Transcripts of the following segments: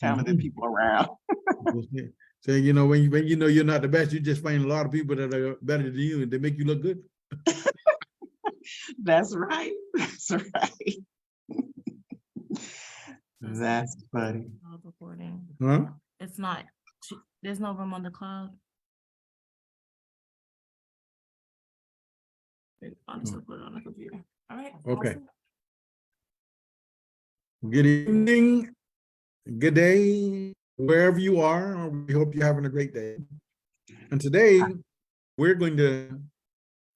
talented people around. So, when you know you're not the best, you just find a lot of people that are better than you and they make you look good. That's right. That's right. That's funny. Recording. Huh? It's not. There's no room on the cloud. I'll just put it on the computer. All right. Okay. awesome. Good evening, good day, wherever you are. We hope you're having a great day. And today we're going to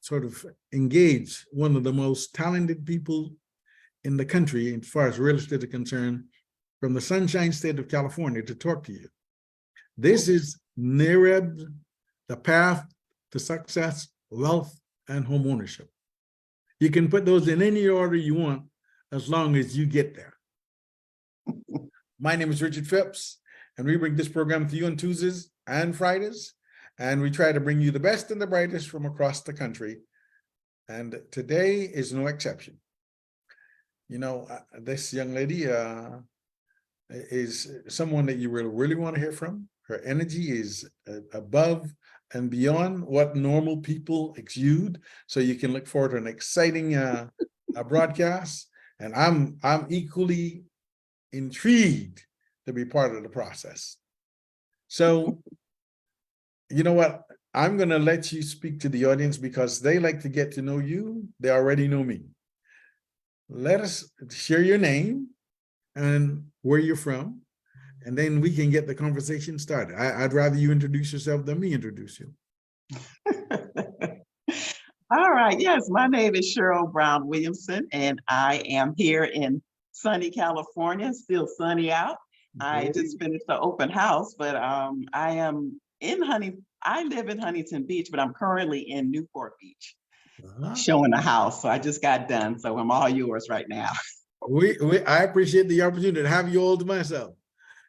sort of engage one of the most talented people in the country as far as real estate is concerned, from the Sunshine State of California, to talk to you. This is NAREB, the path to success, wealth, and home ownership. You can put those in any order you want, as long as you get there. My name is Richard Phipps, and we bring this program to you on Tuesdays and Fridays, and we try to bring you the best and the brightest from across the country. And today is no exception. This young lady is someone that you really want to hear from. Her energy is above and beyond what normal people exude. So you can look forward to an exciting broadcast. And I'm equally intrigued to be part of the process. So, you know what? I'm going to let you speak to the audience because they like to get to know you. They already know me. Let us share your name and where you're from, and then we can get the conversation started. I'd rather you introduce yourself than me introduce you. All right. Yes, my name is Cheryle Brown-Williamson, and I am here in sunny California, still sunny out. I just finished the open house, but I live in Huntington Beach, but I'm currently in Newport Beach showing the house. So I just got done. So I'm all yours right now. I appreciate the opportunity to have you all to myself.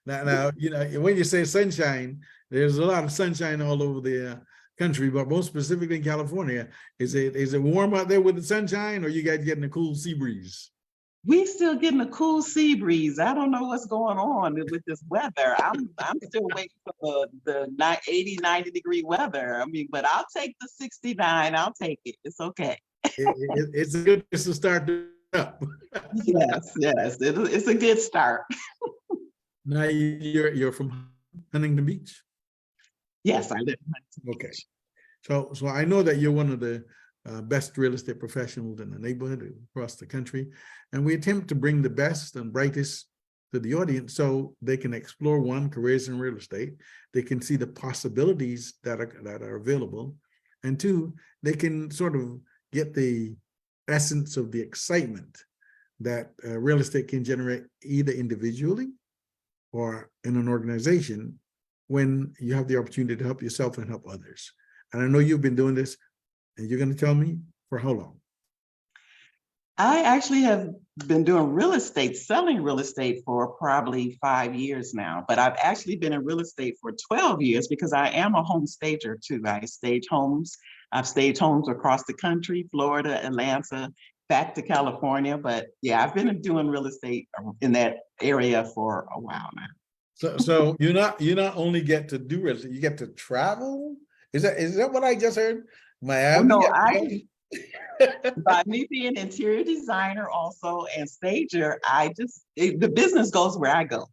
Now, when you say sunshine, there's a lot of sunshine all over the country, but most specifically in California. Is it warm out there with the sunshine, or you guys getting a cool sea breeze? We still getting a cool sea breeze. I don't know what's going on with this weather. I'm still waiting for the 80, 90 degree weather. I mean, but I'll take the 69. I'll take it. It's okay. It's a good place to start up. Yes, it's a good start. Now you're from Huntington Beach? Yes, I live in Huntington Beach. Okay. So I know that you're one of the best real estate professionals in the neighborhood across the country, and we attempt to bring the best and brightest to the audience so they can explore, one, careers in real estate, they can see the possibilities that are available, and two, they can sort of get the essence of the excitement that real estate can generate, either individually or in an organization, when you have the opportunity to help yourself and help others. And I know you've been doing this, and you're going to tell me for how long? I actually have been doing real estate, selling real estate for probably 5 years now, but I've actually been in real estate for 12 years because I am a home stager too. I stage homes. I've staged homes across the country, Florida, Atlanta, back to California. But yeah, I've been doing real estate in that area for a while now. So you not only get to do real estate, you get to travel? Is that what I just heard? Miami? Well, no, by me being interior designer also and stager, the business goes where I go.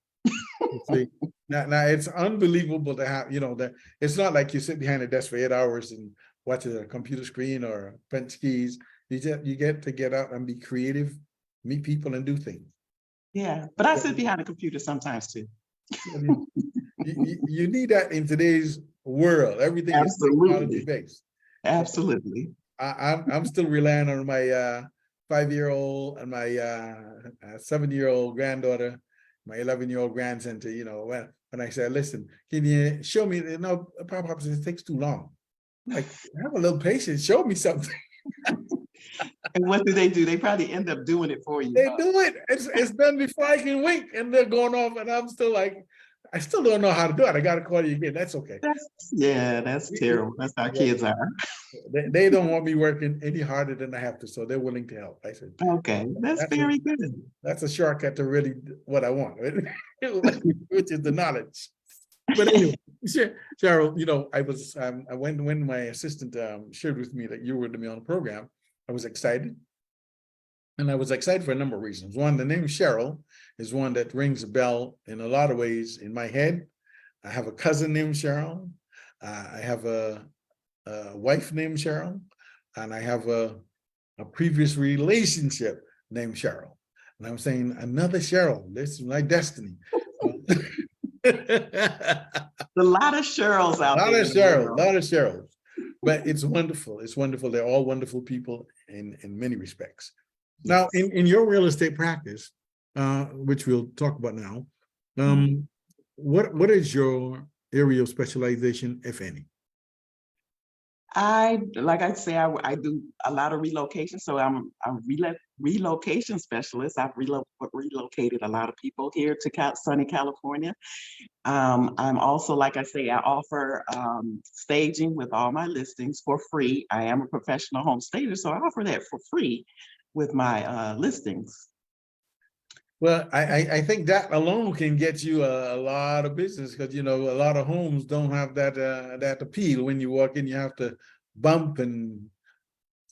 See, now it's unbelievable to have, that it's not like you sit behind a desk for 8 hours and watch a computer screen or print skis. You get to get out and be creative, meet people, and do things. Yeah, but I sit behind a computer sometimes too. You need that in today's world. Everything is technology based. Absolutely. I'm still relying on my 5-year-old and my 7-year-old granddaughter, my 11-year-old grandson to, when I say, listen, can you show me? No, Papa says it takes too long. I'm like, have a little patience, show me something. And what do? They probably end up doing it for you. They do it. It's done before I can wink, and they're going off, and I'm still like, I still don't know how to do it. I got to call you again. That's okay. That's terrible. That's how kids are. They don't want me working any harder than I have to, so they're willing to help. I said, Okay, that's that's very good. that's a shortcut to really what I want, which is the knowledge. But anyway, Cheryle, when my assistant shared with me that you were to be on the program, I was excited. And I was excited for a number of reasons. One, the name Cheryle is one that rings a bell in a lot of ways in my head. I have a cousin named Cheryle. I have a wife named Cheryle, and I have a previous relationship named Cheryle. And I'm saying another Cheryle. This is my destiny. A lot of Cheryls out there. A lot of Cheryls. But it's wonderful. It's wonderful. They're all wonderful people in many respects. Now, in your real estate practice, which we'll talk about now, what is your area of specialization, if any? Like I say, I do a lot of relocation. So I'm a relocation specialist. I've relocated a lot of people here to sunny California. I'm also, like I say, I offer staging with all my listings for free. I am a professional home stager, so I offer that for free with my listings. Well, I think that alone can get you a lot of business, because a lot of homes don't have that appeal. When you walk in, you have to bump and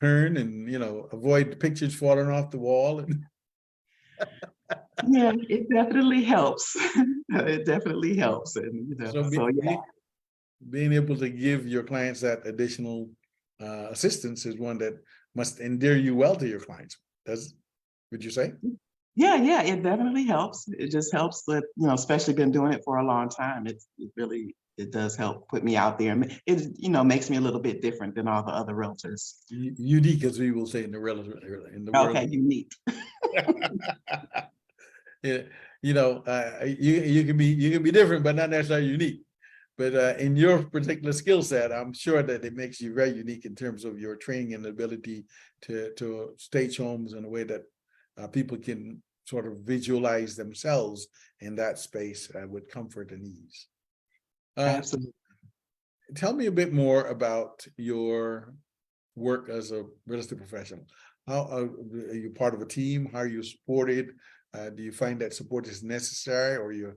turn and avoid the pictures falling off the wall. Yeah, it definitely helps. It definitely helps, and being able to give your clients that additional assistance is one that must endear you well to your clients. Would you say? Yeah, it definitely helps. It just helps that, especially been doing it for a long time. It does help put me out there. It, makes me a little bit different than all the other realtors. Unique, as we will say in the world. Okay, unique. Yeah, you can be different, but not necessarily unique. But in your particular skill set, I'm sure that it makes you very unique in terms of your training and ability to stage homes in a way that people can sort of visualize themselves in that space with comfort and ease. Absolutely. Tell me a bit more about your work as a real estate professional. How are you part of a team? How are you supported? Do you find that support is necessary, or do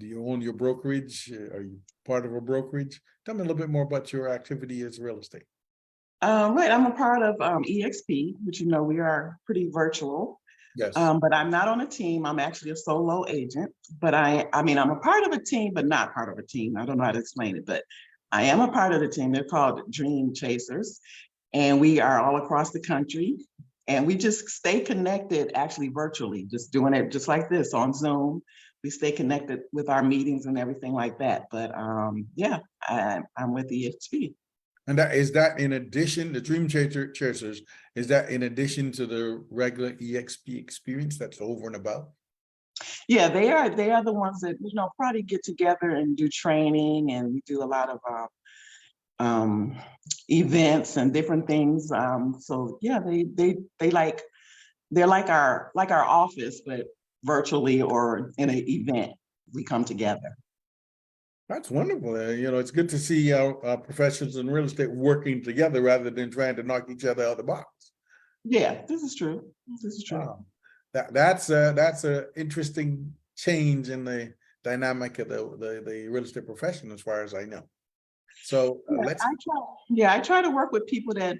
you own your brokerage? Are you part of a brokerage? Tell me a little bit more about your activity as real estate. Right, I'm a part of EXP, which we are pretty virtual. Yes. But I'm not on a team. I'm actually a solo agent. But I'm a part of a team, but not part of a team. I don't know how to explain it, but I am a part of the team. They're called Dream Chasers, and we are all across the country. And we just stay connected, actually virtually, just doing it just like this on Zoom. We stay connected with our meetings and everything like that. But yeah, I'm with EXP. And is that in addition, the Dream Chasers, is that in addition to the regular EXP experience that's over and above? Yeah, they are the ones that, probably get together and do training, and we do a lot of events and different things. So yeah, they're like our office, but virtually or in an event, we come together. That's wonderful. It's good to see our professionals in real estate working together rather than trying to knock each other out of the box. Yeah, this is true. This is true. Wow. That's a interesting change in the dynamic of the real estate profession, as far as I know. So I try to work with people that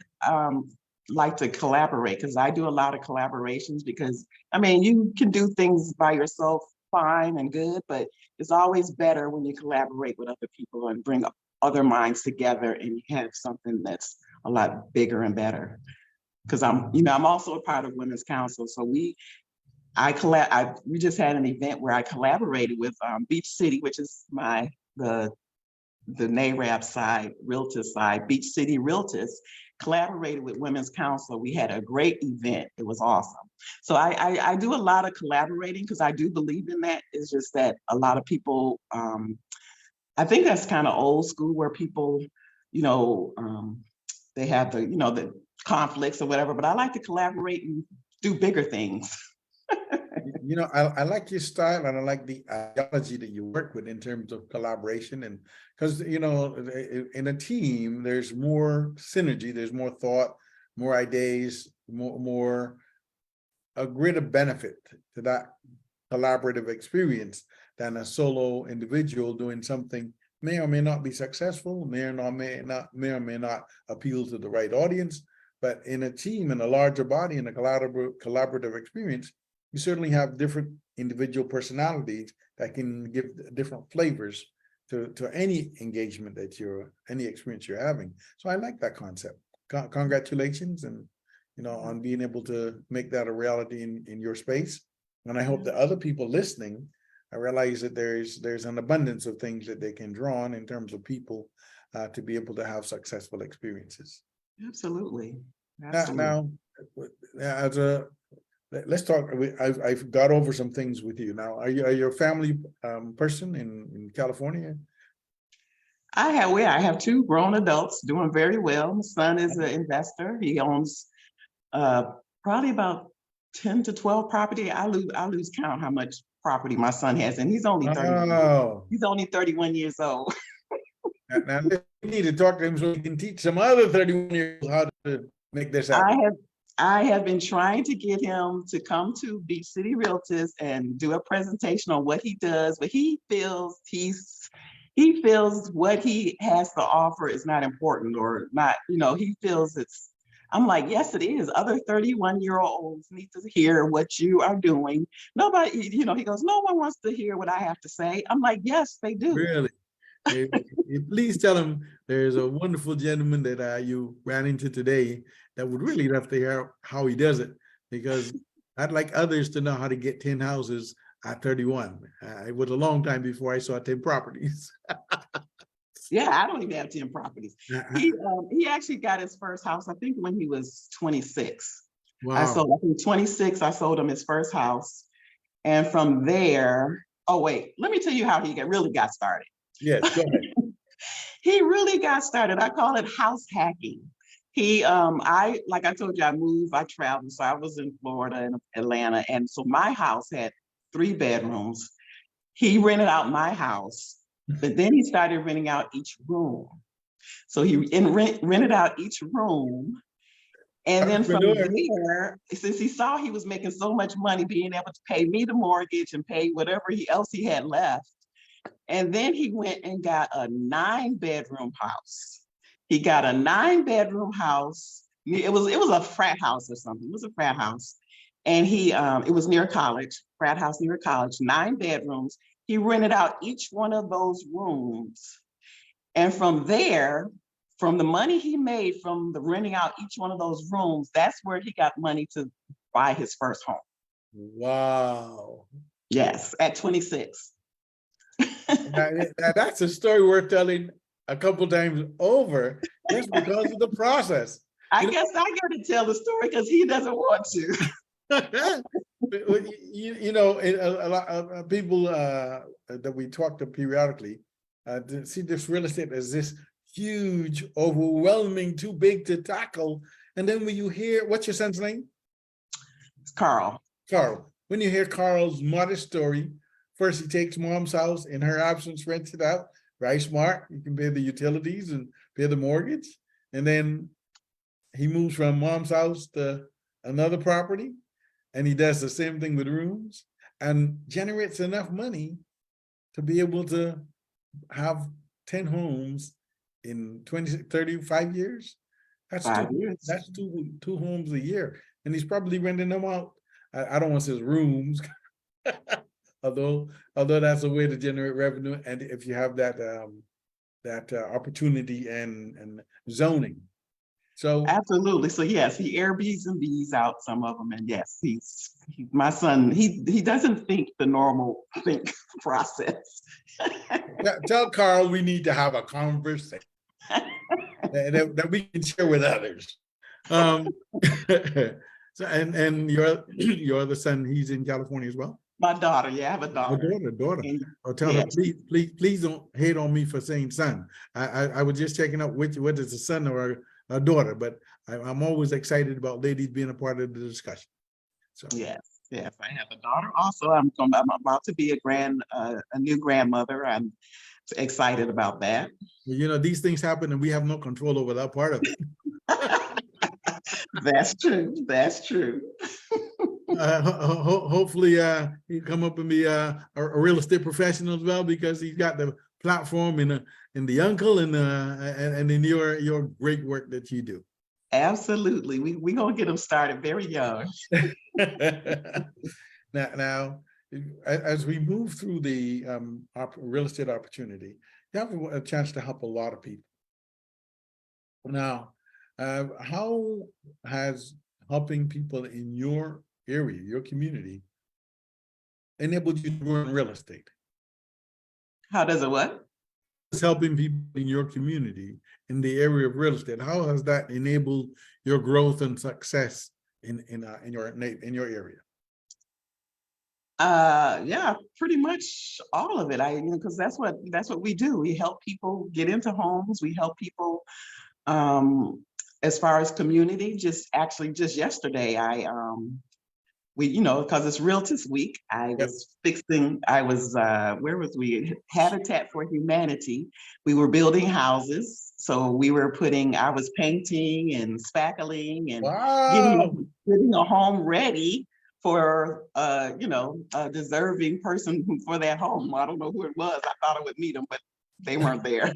like to collaborate, because I do a lot of collaborations, because you can do things by yourself fine and good, but it's always better when you collaborate with other people and bring other minds together and have something that's a lot bigger and better. Because I'm also a part of Women's Council, so we just had an event where I collaborated with Beach City, which is the NAREB side, Realtor side. Beach City Realtors collaborated with Women's Council. We had a great event. It was awesome. So I do a lot of collaborating, because I do believe in that. It's just that a lot of people, I think that's kind of old school, where people, they have the conflicts or whatever, but I like to collaborate and do bigger things. You know, I like your style and I like the ideology that you work with in terms of collaboration. And because, you know, in a team, there's more synergy, there's more thought, more ideas, more a greater benefit to that collaborative experience than a solo individual doing something may or may not be successful, may or may not appeal to the right audience. But in a team, in a larger body, in a collaborative experience, you certainly have different individual personalities that can give different flavors to any engagement that any experience you're having. So I like that concept. Congratulations, and you know, on being able to make that a reality in your space. And I hope that other people listening, I realize that there's an abundance of things that they can draw on in terms of people to be able to have successful experiences. Absolutely. Now, as a let's talk. I've got over some things with you now. Are you a family person in California? I have two grown adults doing very well. My son is an investor. He owns probably about 10 to 12 property. I lose count how much property my son has, and he's only 31. Oh, He's only 31 years old. now we need to talk to him so we can teach some other 31-year-olds how to make this happen. I have been trying to get him to come to Beach City Realtors and do a presentation on what he does, but he feels what he has to offer is not important or not, you know, he feels it's, I'm like, yes, it is. Other 31-year-olds need to hear what you are doing. Nobody, you know, he goes, no one wants to hear what I have to say. I'm like, yes, they do. Really? Please tell him there's a wonderful gentleman that you ran into today that would really love to hear how he does it, because I'd like others to know how to get 10 houses at 31. It was a long time before I saw 10 properties. Yeah, I don't even have 10 properties. He actually got his first house, I think, when he was 26. Wow. I think 26, I sold him his first house. And from there, oh wait, let me tell you how he really got started. Yes, go ahead. He really got started. I call it house hacking. Like I told you, I traveled. So I was in Florida and Atlanta. And so my house had 3 bedrooms. He rented out my house, but then he started renting out each room. So he rented out each room. And then from there, since he saw he was making so much money, being able to pay me the mortgage and pay whatever else he had left. And then he went and got a 9-bedroom house. He got a 9-bedroom house. It was a frat house or something. It was a frat house. And it was near college, frat house near college, 9 bedrooms. He rented out each one of those rooms. And from there, from the money he made from the renting out each one of those rooms, that's where he got money to buy his first home. Wow. Yes, at 26. Now, that's a story worth telling a couple times over, just because of the process. I guess I got to tell the story because he doesn't want to. You know, a lot of people that we talk to periodically see this real estate as this huge, overwhelming, too big to tackle. And then when you hear, what's your son's name? It's Carl. Carl. When you hear Carl's modest story, first he takes mom's house, in her absence, rents it out. Very smart. You can pay the utilities and pay the mortgage. And then he moves from mom's house to another property, and he does the same thing with rooms and generates enough money to be able to have 10 homes in 35 years. That's 5 years. That's two homes a year. And he's probably renting them out. I don't want to say rooms, although that's a way to generate revenue. And if you have that opportunity and zoning. So absolutely. So yes, he Airbnbs out some of them, and yes, my son. He doesn't think the normal process. Tell Carl we need to have a conversation that we can share with others. So and your other son, he's in California as well. My daughter, yeah, I have a daughter. A daughter. And, I'll tell her, please don't hate on me for saying son. I was just checking out whether it's a son or a daughter, but I'm always excited about ladies being a part of the discussion. So yes, Yes, I have a daughter also. I'm about to be a new grandmother. I'm excited about that. You know, these things happen and we have no control over that part of it. That's true. That's true. Hopefully, he come up and be a real estate professional as well, because he's got the platform in the uncle and in your great work that you do. Absolutely. We gonna get them started very young. Now, as we move through the real estate opportunity, you have a chance to help a lot of people. Now, how has helping people in your area, your community, enabled you to grow in real estate? How does it what? It's helping people in your community in the area of real estate. How has that enabled your growth and success in your area? Yeah, pretty much all of it. Because that's what we do. We help people get into homes. We help people as far as community. Just yesterday, because it's Realtors Week, where was we? Habitat for Humanity. We were building houses. So I was painting and spackling and Wow. getting a home ready for a deserving person for that home. I don't know who it was. I thought I would meet them, but they weren't there.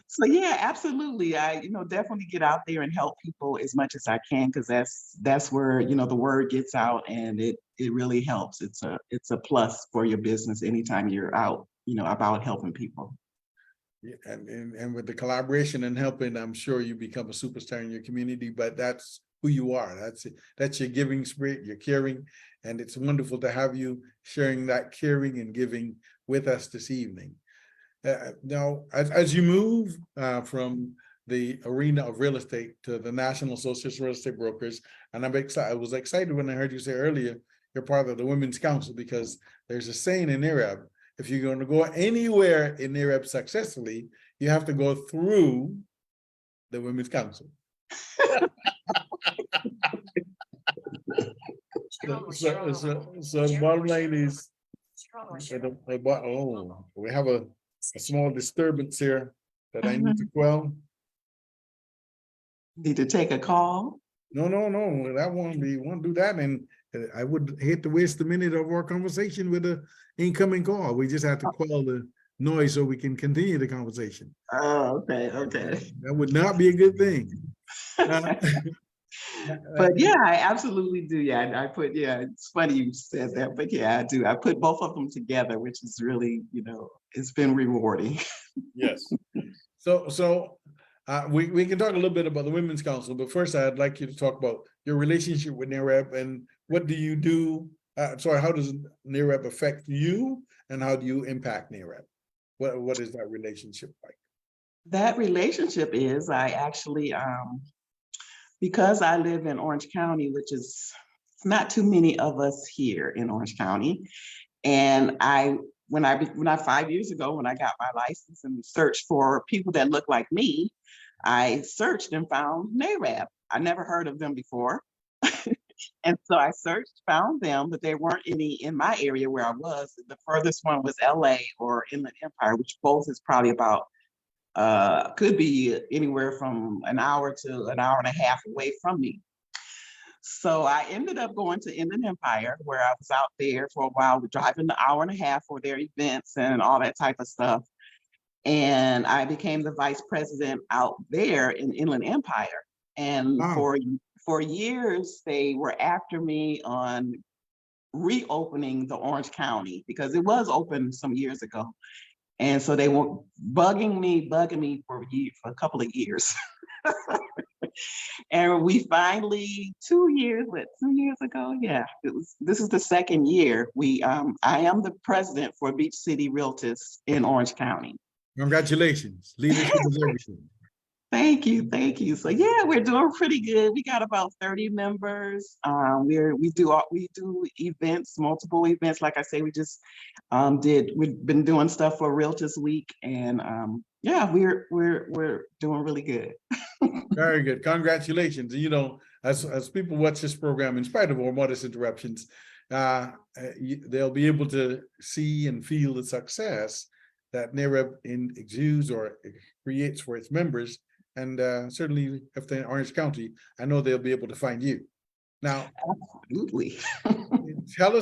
So yeah, absolutely. I definitely get out there and help people as much as I can, because that's where the word gets out, and it really helps. It's a plus for your business anytime you're out about helping people. Yeah, and with the collaboration and helping, I'm sure you become a superstar in your community, but that's who you are. That's your giving spirit, your caring, and it's wonderful to have you sharing that caring and giving with us this evening. Now, as you move from the arena of real estate to the National Association of Real Estate Brokers, and I was excited when I heard you say earlier you're part of the Women's Council, because there's a saying in NAREB, if you're going to go anywhere in NAREB successfully, you have to go through the Women's Council. So the bottom line is, we have a small disturbance here that I need to quell. Need to take a call? No, that won't do that. And I would hate to waste a minute of our conversation with an incoming call. We just have to quell the noise so we can continue the conversation. Oh, okay. That would not be a good thing. But yeah, I absolutely do. Yeah, it's funny you said that, but yeah, I do. I put both of them together, which is really, it's been rewarding. Yes. So we can talk a little bit about the Women's Council, but first I'd like you to talk about your relationship with NAREB and what do you do? How does NAREB affect you, and how do you impact NAREB? What is that relationship like? That relationship is, I actually, because I live in Orange County, which is not too many of us here in Orange County, and when I 5 years ago, when I got my license and searched for people that look like me, I searched and found NAREB. I never heard of them before. And so I searched, found them, but there weren't any in my area where I was. The furthest one was LA or Inland Empire, which both is probably about, could be anywhere from an hour to an hour and a half away from me. So I ended up going to Inland Empire, where I was out there for a while, driving the hour and a half for their events and all that type of stuff. And I became the vice president out there in Inland Empire. And Wow. for years, they were after me on reopening the Orange County, because it was open some years ago. And so they were bugging me for a couple of years. And we finally, 2 years ago, yeah, this is the second year. I am the president for Beach City Realtors in Orange County. Congratulations. Leadership is everything. Thank you. So yeah, we're doing pretty good. We got about 30 members. We do events, multiple events. Like I say, we've been doing stuff for Realtors Week, and yeah, we're doing really good. Very good. Congratulations. as people watch this program, in spite of our modest interruptions, they'll be able to see and feel the success that NAREB exudes or creates for its members. And certainly if they're in Orange County, I know they'll be able to find you. Now, Absolutely. tell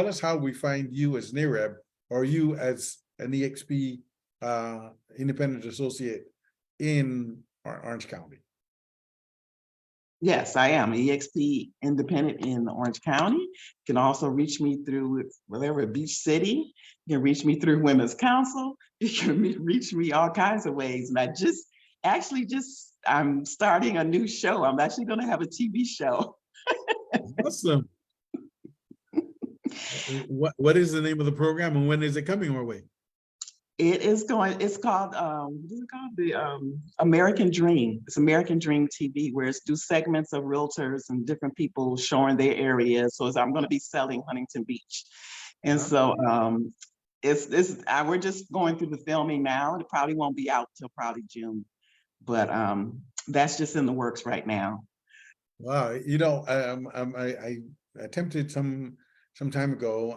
us how we find you as NAREB or you as an EXP independent associate in Orange County. Yes, I am an EXP independent in Orange County. You can also reach me through whatever Beach City. You can reach me through Women's Council. You can reach me all kinds of ways. And I'm starting a new show. I'm actually going to have a TV show. Awesome. What is the name of the program and when is it coming our way? It's called, what is it called? The American Dream. It's American Dream TV, where it's do segments of realtors and different people showing their areas. So I'm going to be selling Huntington Beach. And so we're just going through the filming now. It probably won't be out till probably June, but that's just in the works right now. Wow, you know, I attempted some time ago.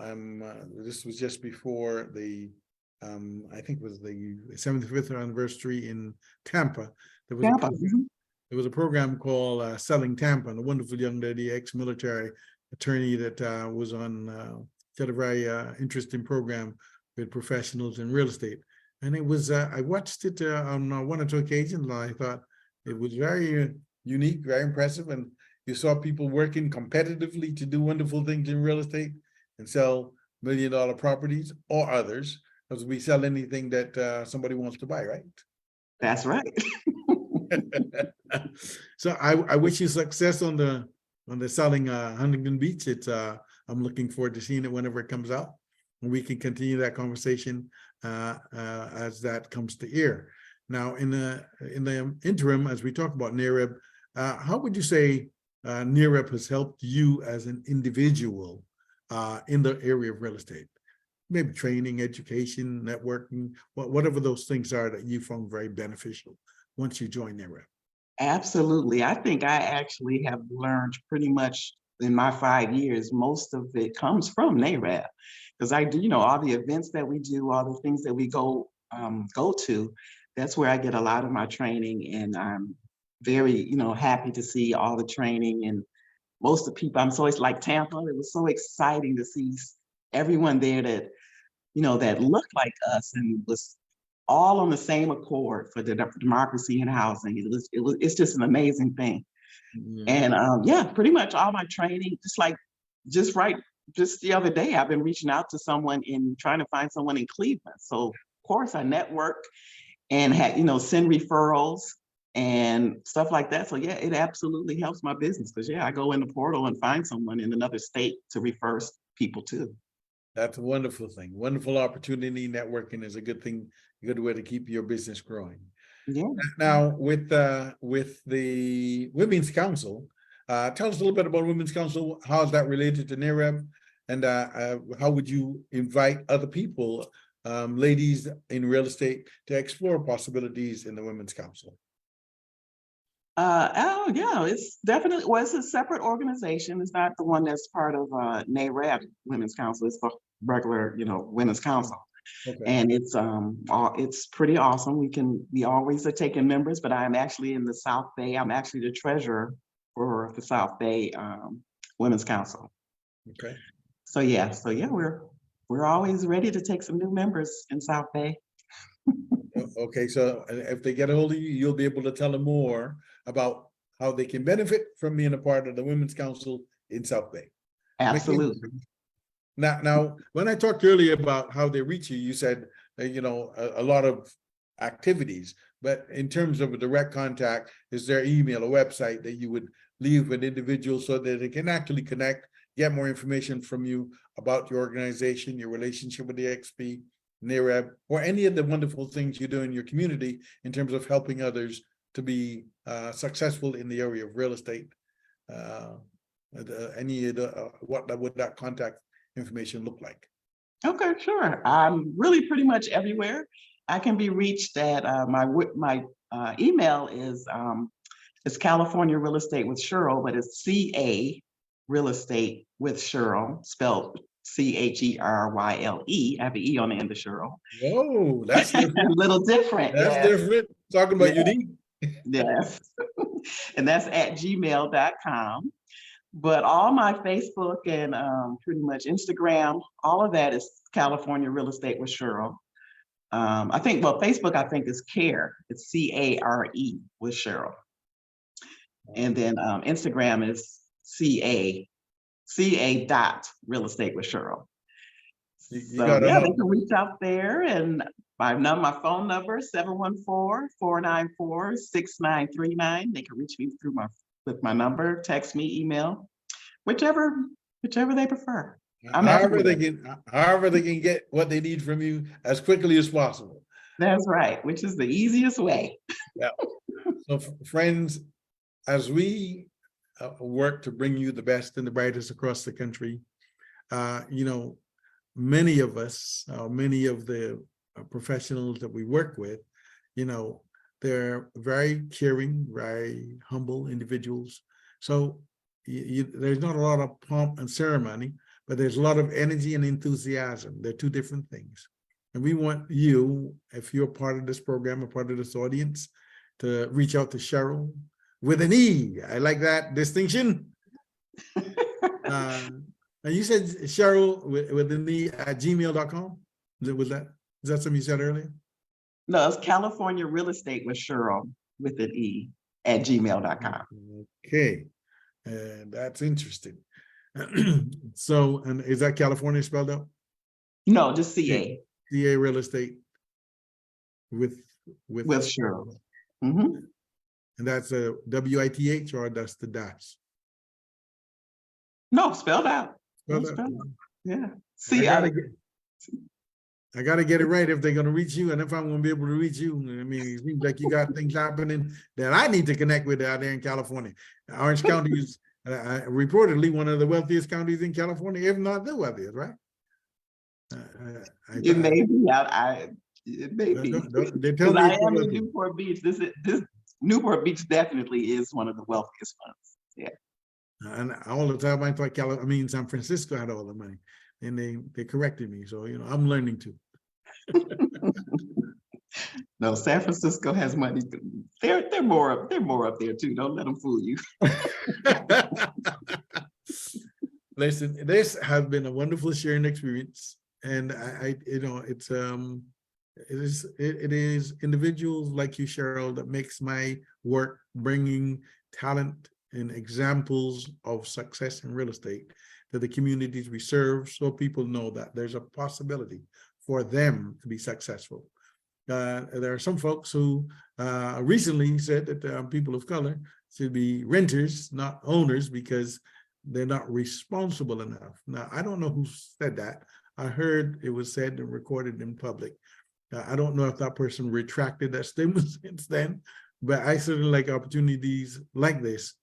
This was just before the I think it was the 75th anniversary in Tampa. There was a program called Selling Tampa, and a wonderful young lady, ex-military attorney that was on had a very interesting program with professionals in real estate. And it was I watched it on one or two occasions, and I thought it was very unique, very impressive, and you saw people working competitively to do wonderful things in real estate and sell $1 million properties or others, because we sell anything that somebody wants to buy, right? That's right. So I wish you success on the selling Huntington Beach. It's I'm looking forward to seeing it whenever it comes out, and we can continue that conversation as that comes to air. Now, in the interim, as we talk about NAREB, how would you say NAREB has helped you as an individual in the area of real estate? Maybe training, education, networking, whatever those things are that you found very beneficial once you joined NAREB. Absolutely. I think I actually have learned pretty much in my 5 years, most of it comes from NAREB, because I do, all the events that we do, all the things that we go to, that's where I get a lot of my training. And I'm very, happy to see all the training and most of the people. I'm so it's like Tampa. It was so exciting to see everyone there that, that looked like us and was all on the same accord for the democracy and housing. It's just an amazing thing. And pretty much all my training, just the other day, I've been reaching out to someone trying to find someone in Cleveland. So of course I network and send referrals and stuff like that. So yeah, it absolutely helps my business because I go in the portal and find someone in another state to refer people to. That's a wonderful thing. Wonderful opportunity. Networking is a good thing, a good way to keep your business growing. Yeah. Now, with the Women's Council, tell us a little bit about Women's Council. How is that related to NAREB, and how would you invite other people, ladies in real estate, to explore possibilities in the Women's Council? It's definitely, it's a separate organization. It's not the one that's part of NAREB Women's Council. It's the regular, Women's Council. Okay. And it's pretty awesome. We always are taking members, but I'm actually in the South Bay. I'm actually the treasurer for the South Bay Women's Council. Okay. So we're always ready to take some new members in South Bay. Okay, so if they get a hold of you, you'll be able to tell them more about how they can benefit from being a part of the Women's Council in South Bay. Absolutely. Now, when I talked earlier about how they reach you, you said, a lot of activities, but in terms of a direct contact, is there email or website that you would leave with individuals so that they can actually connect, get more information from you about your organization, your relationship with the XP, NAREB, or any of the wonderful things you do in your community in terms of helping others to be successful in the area of real estate? What would that contact information look like? Okay, sure. I'm really pretty much everywhere. I can be reached at my email is It's California Real Estate with Cheryle, but it's CA Real Estate with Cheryle, spelled Cheryle. I have an E on the end of Cheryle. Whoa, that's A different. little different. That's Yes. different. Talking about Yeah. unique. Yes. And that's at gmail.com. But all my Facebook and pretty much Instagram, all of that is California Real Estate with Cheryle. I think, well, Facebook, I think is CARE. It's CARE with Cheryle. And then Instagram is CA dot real estate with Cheryle. You So got yeah, all. they can reach out there, and my phone number 714-494-6939. They can reach me through with my number, text me, email, whichever they prefer. I'm However everywhere. they can get what they need from you as quickly as possible. That's right, which is the easiest way. Yeah. So friends, as we work to bring you the best and the brightest across the country, you know, many of us, many of the professionals that we work with, you know, they're very caring, very humble individuals. So there's not a lot of pomp and ceremony, but there's a lot of energy and enthusiasm. They're two different things. And we want you, if you're part of this program, a part of this audience, to reach out to Cheryle with an E. I like that distinction. And you said Cheryle with an E at gmail.com. Is that something you said earlier? No, it's California Real Estate with Cheryle with an E at gmail.com. Okay, and that's interesting. So, and is that California spelled out? No, just CA. CA Real Estate with Cheryle. Mm-hmm. And that's a WITH, or that's the dash? No, spelled out. Spelled No, out. spelled out. Yeah. I gotta get it right if they're gonna reach you, and if I'm gonna be able to reach you. I mean, it seems like you got things happening that I need to connect with out there in California. Orange County is reportedly one of the wealthiest counties in California, if not the wealthiest, right? It may be. It may be. They tell Because me I it's the am in wealthiest. Newport Beach. This Newport Beach definitely is one of the wealthiest ones. Yeah. And all the time I thought San Francisco had all the money, and they corrected me. So, you know, I'm learning too. No, San Francisco has money. They're more up there too. Don't let them fool you. Listen, this has been a wonderful sharing experience, and you know, it is individuals like you, Cheryle, that makes my work bringing talent and examples of success in real estate to the communities we serve, so people know that there's a possibility for them to be successful. There are some folks who recently said that people of color should be renters, not owners, because they're not responsible enough. Now, I don't know who said that. I heard it was said and recorded in public. I don't know if that person retracted that statement since then, but I certainly like opportunities like this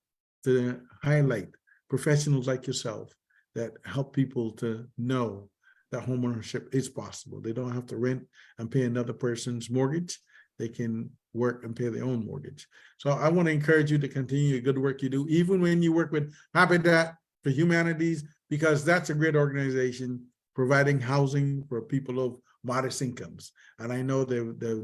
to highlight professionals like yourself that help people to know that homeownership is possible. They don't have to rent and pay another person's mortgage. They can work and pay their own mortgage. So I want to encourage you to continue the good work you do, even when you work with Habitat for Humanities, because that's a great organization providing housing for people of modest incomes. And I know they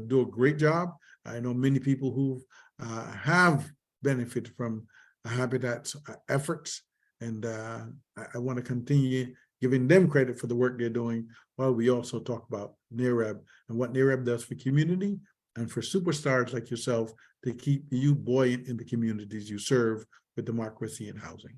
do a great job. I know many people who have benefited from Habitat's efforts, and I want to continue giving them credit for the work they're doing, while we also talk about NAREB and what NAREB does for community and for superstars like yourself to keep you buoyant in the communities you serve with democracy and housing.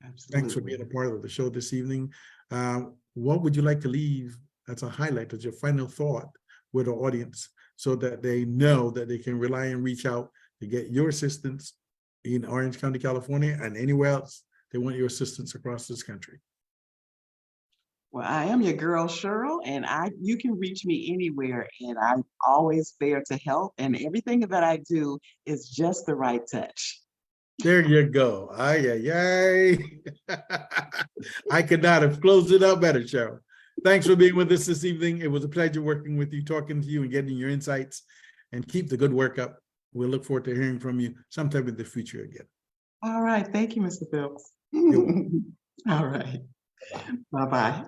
Absolutely. Thanks for being a part of the show this evening. What would you like to leave as a highlight, as your final thought with our audience, so that they know that they can rely and reach out to get your assistance in Orange County, California, and anywhere else they want your assistance across this country? Well, I am your girl, Cheryle, and you can reach me anywhere, and I'm always there to help, and everything that I do is just the right touch. There you go. Ay, ay, ay. I could not have closed it out better, Cheryle. Thanks for being with us this evening. It was a pleasure working with you, talking to you, and getting your insights. And keep the good work up. we'll look forward to hearing from you sometime in the future again. All right. Thank you, Mr. Phipps. You're welcome. All right. Bye-bye.